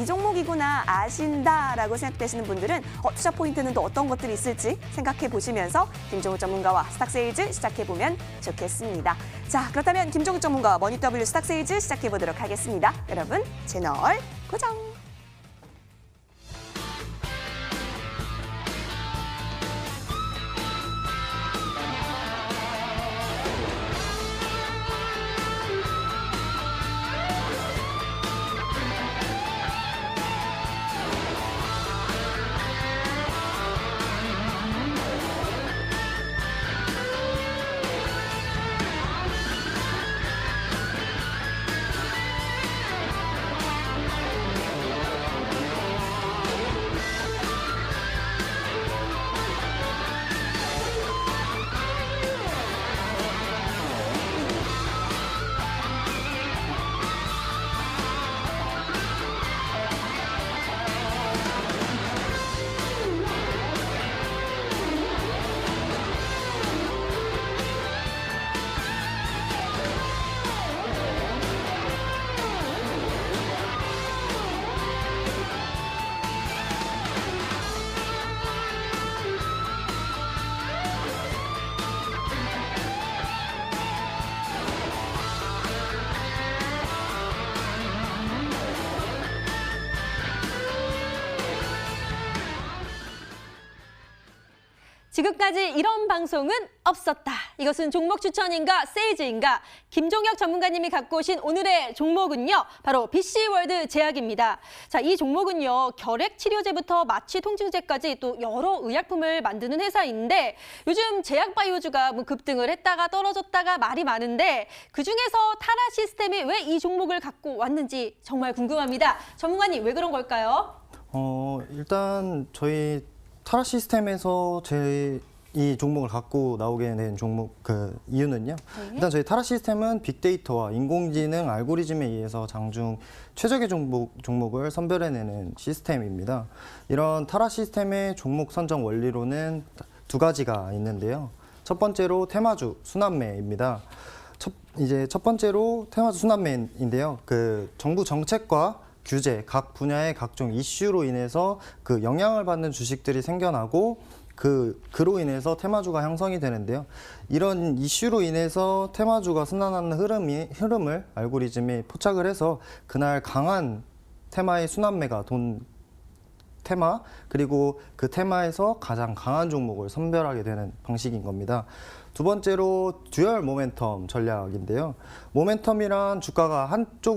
이 종목이구나 아신다라고 생각되시는 분들은 투자 포인트는 또 어떤 것들이 있을지 생각해 보시면서 김종욱 전문가와 스탁세일즈 시작해 보면 좋겠습니다. 자, 그렇다면 김종욱 전문가와 머니W 스탁세일즈 시작해 보도록 하겠습니다. 여러분 채널 고정. 지금까지 이런 방송은 없었다. 이것은 종목 추천인가 세일즈인가? 김종혁 전문가님이 갖고 오신 오늘의 종목은요. 바로 BC월드 제약입니다. 자, 이 종목은요. 결핵 치료제부터 마취 통증제까지 또 여러 의약품을 만드는 회사인데 요즘 제약 바이오주가 뭐 급등을 했다가 떨어졌다가 말이 많은데 그중에서 타라 시스템이 왜 이 종목을 갖고 왔는지 정말 궁금합니다. 전문가님 왜 그런 걸까요? 일단 저희 타라 시스템에서 이 종목을 갖고 나오게 된 이유는요. 일단 저희 타라 시스템은 빅데이터와 인공지능 알고리즘에 의해서 장중 최적의 종목을 선별해내는 시스템입니다. 이런 타라 시스템의 종목 선정 원리로는 두 가지가 있는데요. 첫 번째로 테마주 순환매입니다. 첫 번째로 테마주 순환매인데요. 정부 정책과 규제, 각 분야의 각종 이슈로 인해서 영향을 받는 주식들이 생겨나고 그로 인해서 테마주가 형성이 되는데요. 이런 이슈로 인해서 테마주가 순환하는 흐름을 알고리즘이 포착을 해서 그날 강한 테마의 순환매가 돈 테마, 그리고 그 테마에서 가장 강한 종목을 선별하게 되는 방식인 겁니다. 두 번째로 듀얼 모멘텀 전략인데요. 모멘텀이란 주가가 한쪽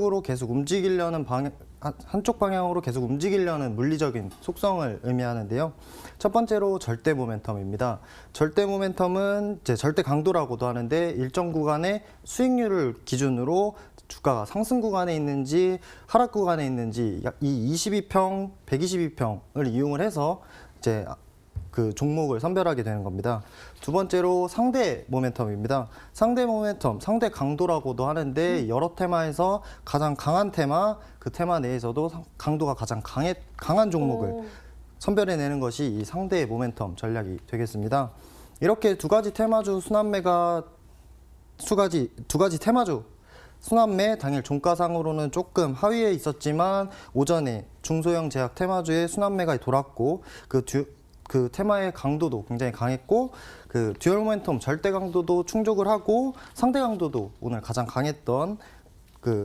방향으로 계속 움직이려는 물리적인 속성을 의미하는데요. 첫 번째로 절대 모멘텀입니다. 절대 모멘텀은 절대 강도라고도 하는데 일정 구간의 수익률을 기준으로 주가가 상승 구간에 있는지 하락 구간에 있는지 이 22평, 122평을 이용을 해서 그 종목을 선별하게 되는 겁니다. 두 번째로 상대 모멘텀입니다. 상대 모멘텀, 상대 강도라고도 하는데 여러 테마에서 가장 강한 테마, 그 테마 내에서도 강도가 가장 강한 종목을 선별해내는 것이 이 상대 모멘텀 전략이 되겠습니다. 이렇게 두 가지 테마주 순환매가 두 가지 테마주 순환매 당일 종가상으로는 조금 하위에 있었지만 오전에 중소형 제약 테마주의 순환매가 돌았고 그 테마의 강도도 굉장히 강했고 듀얼 모멘텀 절대 강도도 충족을 하고 상대 강도도 오늘 가장 강했던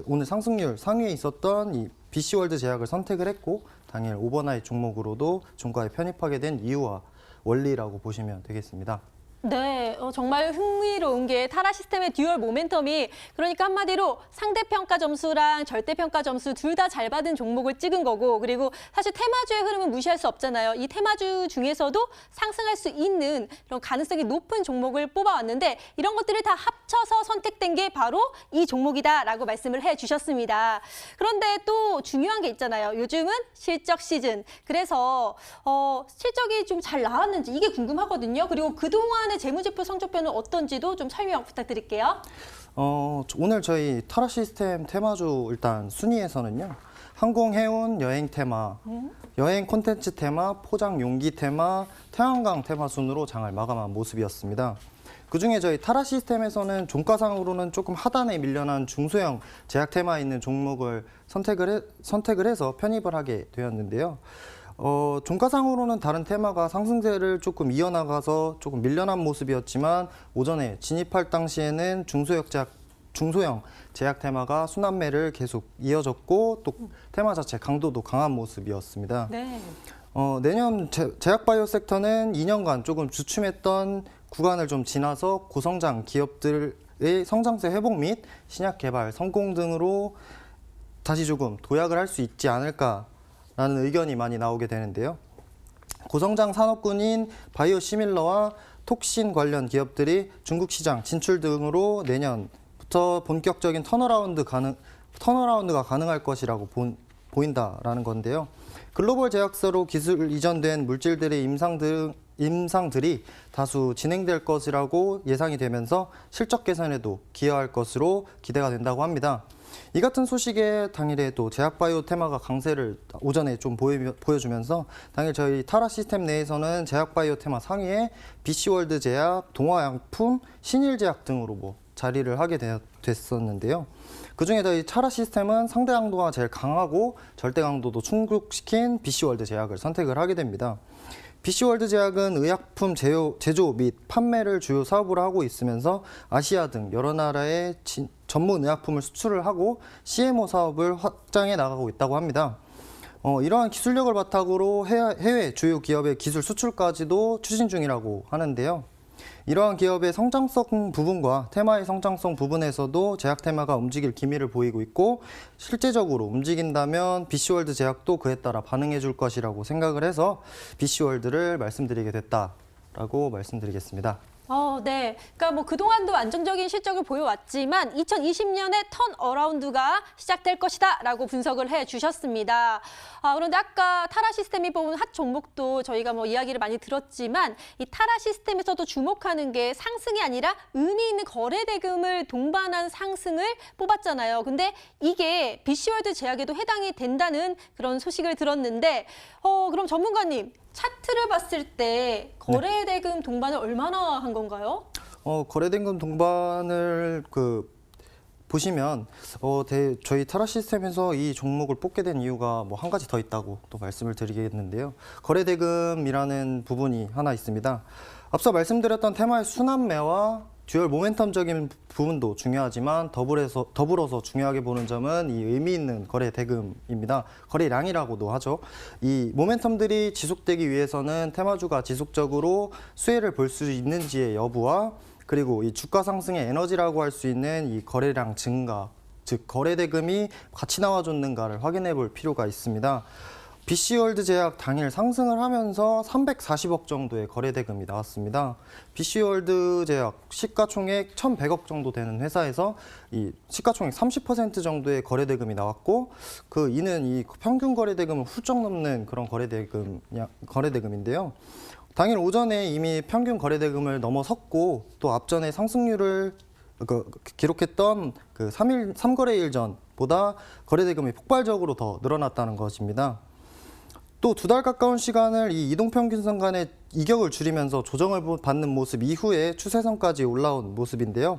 오늘 상승률 상위에 있었던 이 BC월드 제약을 선택을 했고 당일 오버나잇 종목으로도 종가에 편입하게 된 이유와 원리라고 보시면 되겠습니다. 네, 정말 흥미로운 게 타라 시스템의 듀얼 모멘텀이 그러니까 한마디로 상대평가 점수랑 절대평가 점수 둘 다 잘 받은 종목을 찍은 거고 그리고 사실 테마주의 흐름은 무시할 수 없잖아요. 이 테마주 중에서도 상승할 수 있는 이런 가능성이 높은 종목을 뽑아왔는데 이런 것들을 다 합쳐서 선택된 게 바로 이 종목이다라고 말씀을 해주셨습니다. 그런데 또 중요한 게 있잖아요. 요즘은 실적 시즌. 그래서 실적이 좀 잘 나왔는지 이게 궁금하거든요. 그리고 그동안의 재무제표 성적표는 어떤지도 좀 설명 부탁드릴게요. 오늘 저희 타라 시스템 테마주 일단 순위에서는요. 항공, 해운, 여행 테마, 여행 콘텐츠 테마, 포장 용기 테마, 태양광 테마 순으로 장을 마감한 모습이었습니다. 그중에 저희 타라 시스템에서는 종가상으로는 조금 하단에 밀려난 중소형 제약 테마 있는 종목을 선택을 해서 편입을 하게 되었는데요. 종가상으로는 다른 테마가 상승세를 조금 이어나가서 조금 밀려난 모습이었지만 오전에 진입할 당시에는 중소형 제약 테마가 순환매를 계속 이어졌고 또 테마 자체 강도도 강한 모습이었습니다. 네. 내년 제약바이오 섹터는 2년간 조금 주춤했던 구간을 좀 지나서 고성장 기업들의 성장세 회복 및 신약 개발 성공 등으로 다시 조금 도약을 할 수 있지 않을까 라는 의견이 많이 나오게 되는데요. 고성장 산업군인 바이오 시밀러와 톡신 관련 기업들이 중국 시장 진출 등으로 내년부터 본격적인 턴어라운드가 가능할 것이라고 보인다라는 건데요. 글로벌 제약사로 기술 이전된 물질들의 임상들이 다수 진행될 것이라고 예상이 되면서 실적 개선에도 기여할 것으로 기대가 된다고 합니다. 이 같은 소식에 당일에 또 제약바이오 테마가 강세를 오전에 좀 보여주면서 당일 저희 타라 시스템 내에서는 제약바이오 테마 상위에 BC월드 제약, 동화약품, 신일제약 등으로 자리를 하게 됐었는데요. 그중에 저희 타라 시스템은 상대 강도가 제일 강하고 절대 강도도 충족시킨 BC월드 제약을 선택을 하게 됩니다. BC월드 제약은 의약품 제조 및 판매를 주요 사업으로 하고 있으면서 아시아 등 여러 나라에 전문 의약품을 수출을 하고 CMO 사업을 확장해 나가고 있다고 합니다. 이러한 기술력을 바탕으로 해외 주요 기업의 기술 수출까지도 추진 중이라고 하는데요. 이러한 기업의 성장성 부분과 테마의 성장성 부분에서도 제약 테마가 움직일 기미를 보이고 있고 실제적으로 움직인다면 BC월드 제약도 그에 따라 반응해 줄 것이라고 생각을 해서 BC월드를 말씀드리게 됐다라고 말씀드리겠습니다. 네. 그러니까 뭐 그동안도 안정적인 실적을 보여왔지만 2020년에 턴어라운드가 시작될 것이다라고 분석을 해주셨습니다. 그런데 아까 타라 시스템이 뽑은 핫 종목도 저희가 뭐 이야기를 많이 들었지만 이 타라 시스템에서도 주목하는 게 상승이 아니라 의미 있는 거래 대금을 동반한 상승을 뽑았잖아요. 근데 이게 BC월드 제약에도 해당이 된다는 그런 소식을 들었는데 그럼 전문가님. 차트를 봤을 때 거래 대금 동반을 얼마나 한 건가요? 거래 대금 동반을 보시면 저희 타라 시스템에서 이 종목을 뽑게 된 이유가 뭐 한 가지 더 있다고 또 말씀을 드리겠는데요. 거래 대금이라는 부분이 하나 있습니다. 앞서 말씀드렸던 테마의 순환매와 듀얼 모멘텀적인 부분도 중요하지만 더불어서 중요하게 보는 점은 이 의미 있는 거래 대금입니다. 거래량이라고도 하죠. 이 모멘텀들이 지속되기 위해서는 테마주가 지속적으로 수혜를 볼 수 있는지의 여부와 그리고 이 주가 상승의 에너지라고 할 수 있는 이 거래량 증가, 즉 거래 대금이 같이 나와줬는가를 확인해 볼 필요가 있습니다. BC월드 제약 당일 상승을 하면서 340억 정도의 거래 대금이 나왔습니다. BC월드 제약 시가총액 1,100억 정도 되는 회사에서 이 시가총액 30% 정도의 거래 대금이 나왔고 이는 이 평균 거래 대금을 훌쩍 넘는 그런 거래 대금인데요. 당일 오전에 이미 평균 거래 대금을 넘어섰고 또 앞전에 상승률을 기록했던 3거래일 전보다 거래 대금이 폭발적으로 더 늘어났다는 것입니다. 또 2달 가까운 시간을 이 이동평균선 간의 이격을 줄이면서 조정을 받는 모습 이후에 추세선까지 올라온 모습인데요.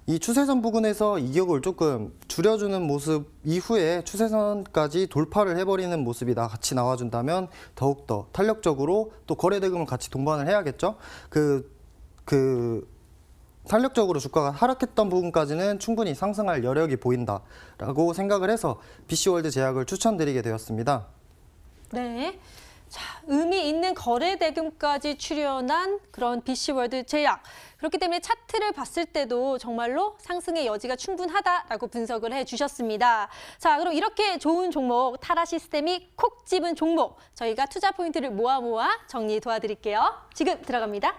이 추세선 부근에서 이격을 조금 줄여주는 모습 이후에 추세선까지 돌파를 해버리는 모습이 같이 나와준다면 더욱더 탄력적으로 또 거래 대금을 같이 동반을 해야겠죠. 탄력적으로 주가가 하락했던 부분까지는 충분히 상승할 여력이 보인다라고 생각을 해서 BC월드 제약을 추천드리게 되었습니다. 네. 자, 의미 있는 거래 대금까지 출연한 그런 BC월드 제약. 그렇기 때문에 차트를 봤을 때도 정말로 상승의 여지가 충분하다라고 분석을 해주셨습니다. 자, 그럼 이렇게 좋은 종목, 타라 시스템이 콕 집은 종목, 저희가 투자 포인트를 모아 정리 도와드릴게요. 지금 들어갑니다.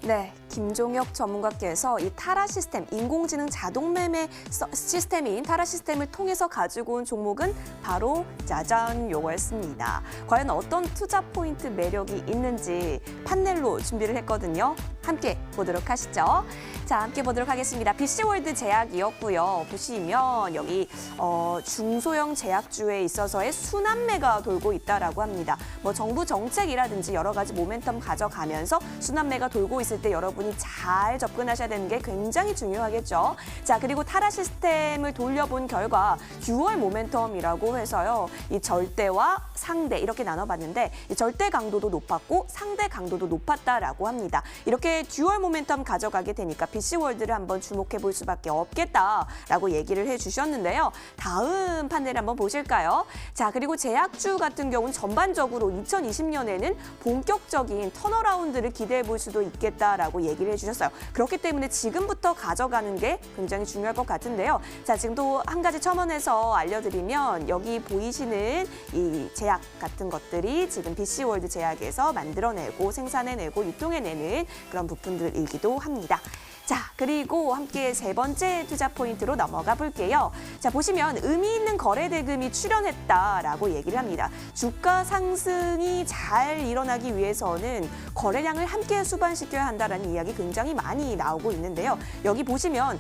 네, 김종혁 전문가께서 이 타라 시스템, 인공지능 자동 매매 시스템인 타라 시스템을 통해서 가지고 온 종목은 바로 짜잔 요거였습니다. 과연 어떤 투자 포인트 매력이 있는지 판넬로 준비를 했거든요. 함께 보도록 하시죠. 자, 함께 보도록 하겠습니다. BC월드 제약이었고요. 보시면 여기 중소형 제약주에 있어서의 순환매가 돌고 있다라고 합니다. 뭐 정부 정책이라든지 여러 가지 모멘텀 가져가면서 순환매가 돌고 있을 때 여러분이 잘 접근하셔야 되는 게 굉장히 중요하겠죠. 자, 그리고 타라 시스템을 돌려본 결과 듀얼 모멘텀이라고 해서요. 이 절대와 상대 이렇게 나눠봤는데 이 절대 강도도 높았고 상대 강도도 높았다라고 합니다. 이렇게 듀얼 모멘텀 가져가게 되니까 BC월드를 한번 주목해 볼 수밖에 없겠다라고 얘기를 해주셨는데요. 다음 판넬 한번 보실까요? 자, 그리고 제약주 같은 경우는 전반적으로 2020년에는 본격적인 턴어라운드를 기대해 볼 수도 있겠다라고 얘기를 해주셨어요. 그렇기 때문에 지금부터 가져가는 게 굉장히 중요할 것 같은데요. 자, 지금 또 한 가지 첨언해서 알려드리면 여기 보이시는 이 제약 같은 것들이 지금 BC월드 제약에서 만들어내고 생산해내고 유통해내는 그런 부품들이기도 합니다. 자, 그리고 함께 세 번째 투자 포인트로 넘어가 볼게요. 자, 보시면 의미 있는 거래 대금이 출현했다라고 얘기를 합니다. 주가 상승이 잘 일어나기 위해서는 거래량을 함께 수반시켜야 한다라는 이야기 굉장히 많이 나오고 있는데요. 여기 보시면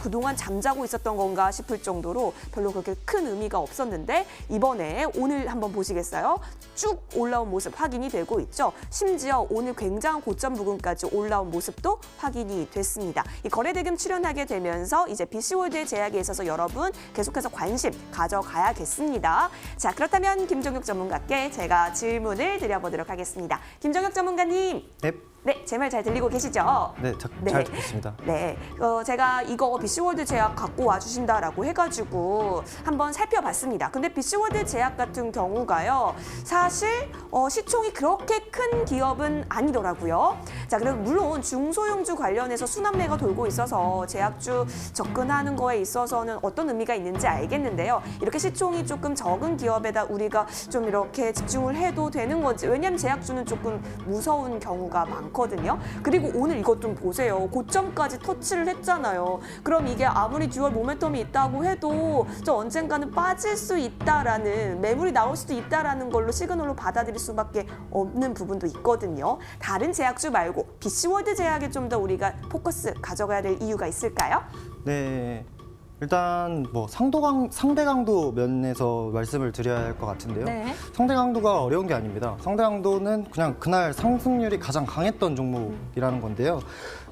그동안 잠자고 있었던 건가 싶을 정도로 별로 그렇게 큰 의미가 없었는데 이번에 오늘 한번 보시겠어요? 쭉 올라온 모습 확인이 되고 있죠. 심지어 오늘 굉장한 고점 부근까지 올라온 모습도 확인이 됐습니다. 이 거래대금 출현하게 되면서 이제 BC월드의 제약에 있어서 여러분 계속해서 관심 가져가야겠습니다. 자, 그렇다면 김종혁 전문가께 제가 질문을 드려보도록 하겠습니다. 김종혁 전문가님. 네. 네, 제 말 잘 들리고 계시죠? 네, 네. 잘 듣겠습니다. 네, 제가 이거 BC월드 제약 갖고 와주신다라고 해가지고 한번 살펴봤습니다. 근데 BC월드 제약 같은 경우가요, 사실 시총이 그렇게 큰 기업은 아니더라고요. 자, 그리고 물론 중소형주 관련해서 순환매가 돌고 있어서 제약주 접근하는 거에 있어서는 어떤 의미가 있는지 알겠는데요. 이렇게 시총이 조금 적은 기업에다 우리가 좀 이렇게 집중을 해도 되는 건지, 왜냐하면 제약주는 조금 무서운 경우가 많거든요. 그리고 오늘 이것 좀 보세요. 고점까지 터치를 했잖아요. 그럼 이게 아무리 듀얼 모멘텀이 있다고 해도 저 언젠가는 빠질 수 있다라는, 매물이 나올 수도 있다라는 걸로 시그널로 받아들일 수밖에 없는 부분도 있거든요. 다른 제약주 말고 BC월드 제약에 좀 더 우리가 포커스 가져가야 될 이유가 있을까요? 네, 일단 뭐 상대 강도 면에서 말씀을 드려야 할 것 같은데요. 네. 상대 강도가 어려운 게 아닙니다. 상대 강도는 그냥 그날 상승률이 가장 강했던 종목이라는 건데요.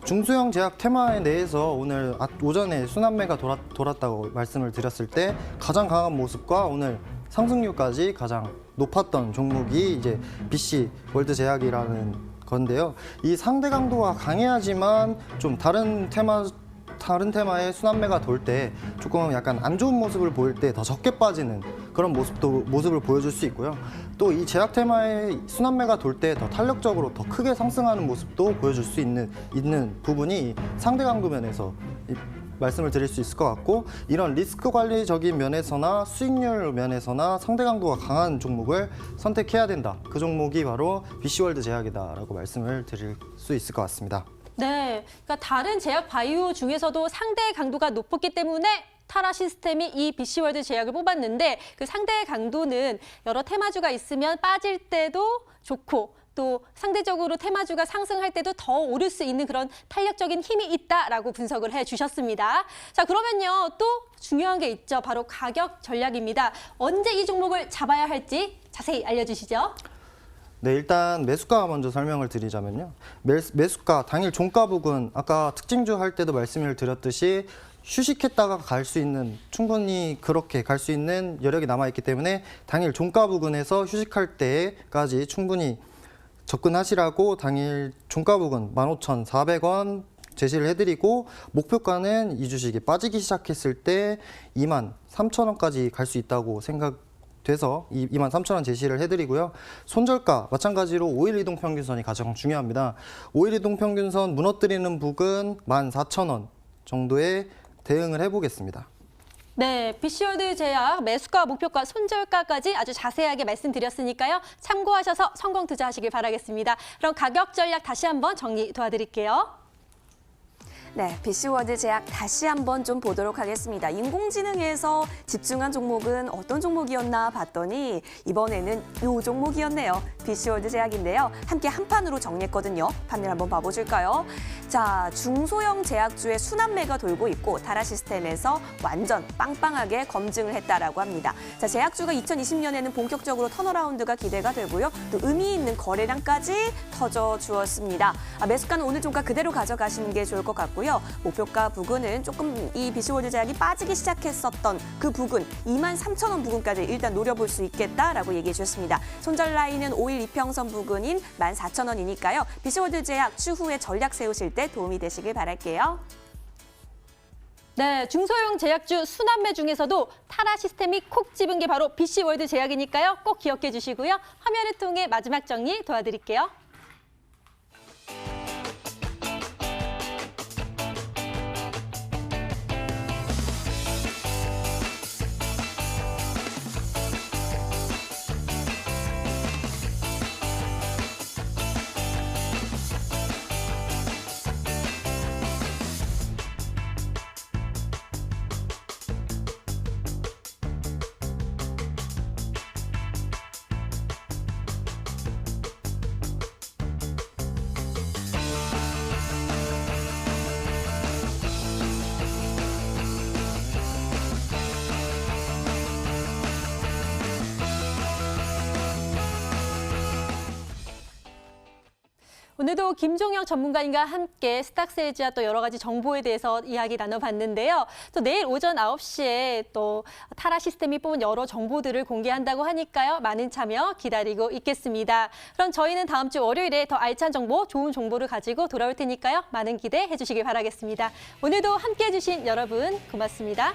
중소형 제약 테마에 대해서 오늘 오전에 순환매가 돌았다고 말씀을 드렸을 때 가장 강한 모습과 오늘 상승률까지 가장 높았던 종목이 이제 BC 월드 제약이라는 건데요. 이 상대 강도가 강해야지만 좀 다른 테마의 순환매가 돌 때 조금 약간 안 좋은 모습을 보일 때 더 적게 빠지는 그런 모습을 보여줄 수 있고요. 또 이 제약 테마의 순환매가 돌 때 더 탄력적으로 더 크게 상승하는 모습도 보여줄 수 있는 부분이 상대 강도 면에서 말씀을 드릴 수 있을 것 같고, 이런 리스크 관리적인 면에서나 수익률 면에서나 상대 강도가 강한 종목을 선택해야 된다. 그 종목이 바로 BC월드 제약이다라고 말씀을 드릴 수 있을 것 같습니다. 네, 그러니까 다른 제약 바이오 중에서도 상대 강도가 높았기 때문에 타라 시스템이 이 BC월드 제약을 뽑았는데, 그 상대 강도는 여러 테마주가 있으면 빠질 때도 좋고 또 상대적으로 테마주가 상승할 때도 더 오를 수 있는 그런 탄력적인 힘이 있다라고 분석을 해주셨습니다. 자, 그러면요, 또 중요한 게 있죠. 바로 가격 전략입니다. 언제 이 종목을 잡아야 할지 자세히 알려주시죠. 네, 일단 매수가 먼저 설명을 드리자면요. 매수가 당일 종가 부근, 아까 특징주 할 때도 말씀을 드렸듯이 휴식했다가 충분히 그렇게 갈 수 있는 여력이 남아있기 때문에 당일 종가 부근에서 휴식할 때까지 충분히 접근하시라고 당일 종가 부근 15,400원 제시를 해드리고, 목표가는 이 주식이 빠지기 시작했을 때 23,000원까지 갈 수 있다고 생각돼서 23,000원 제시를 해드리고요. 손절가 마찬가지로 5일 이동 평균선이 가장 중요합니다. 5일 이동 평균선 무너뜨리는 부근 14,000원 정도에 대응을 해보겠습니다. 네, BC월드 제약 매수가, 목표가, 손절가까지 아주 자세하게 말씀드렸으니까요. 참고하셔서 성공 투자하시길 바라겠습니다. 그럼 가격 전략 다시 한번 정리 도와드릴게요. 네, BC월드 제약 다시 한번 좀 보도록 하겠습니다. 인공지능에서 집중한 종목은 어떤 종목이었나 봤더니 이번에는 이 종목이었네요. BC월드 제약인데요. 함께 한 판으로 정리했거든요. 판넬 한번 봐보실까요? 자, 중소형 제약주의 순환매가 돌고 있고 타라 시스템에서 완전 빵빵하게 검증을 했다라고 합니다. 자, 제약주가 2020년에는 본격적으로 턴어라운드가 기대가 되고요. 또 의미 있는 거래량까지 터져 주었습니다. 매수가는 오늘 종가 그대로 가져가시는 게 좋을 것 같고요. 목표가 부근은 조금 이 BC월드 제약이 빠지기 시작했었던 그 부근 23,000원 부근까지 일단 노려볼 수 있겠다라고 얘기해 주셨습니다. 손절 라인은 5일 이평선 부근인 14,000원이니까요. BC월드 제약 추후에 전략 세우실 때 도움이 되시길 바랄게요. 네, 중소형 제약주 순환매 중에서도 타라 시스템이 콕 집은 게 바로 BC월드 제약이니까요. 꼭 기억해 주시고요. 화면을 통해 마지막 정리 도와드릴게요. 오늘도 김종영 전문가님과 함께 스탁스에즈와 또 여러 가지 정보에 대해서 이야기 나눠봤는데요. 또 내일 오전 9시에 또 타라 시스템이 뽑은 여러 정보들을 공개한다고 하니까요. 많은 참여 기다리고 있겠습니다. 그럼 저희는 다음 주 월요일에 더 알찬 정보, 좋은 정보를 가지고 돌아올 테니까요. 많은 기대해 주시길 바라겠습니다. 오늘도 함께해 주신 여러분 고맙습니다.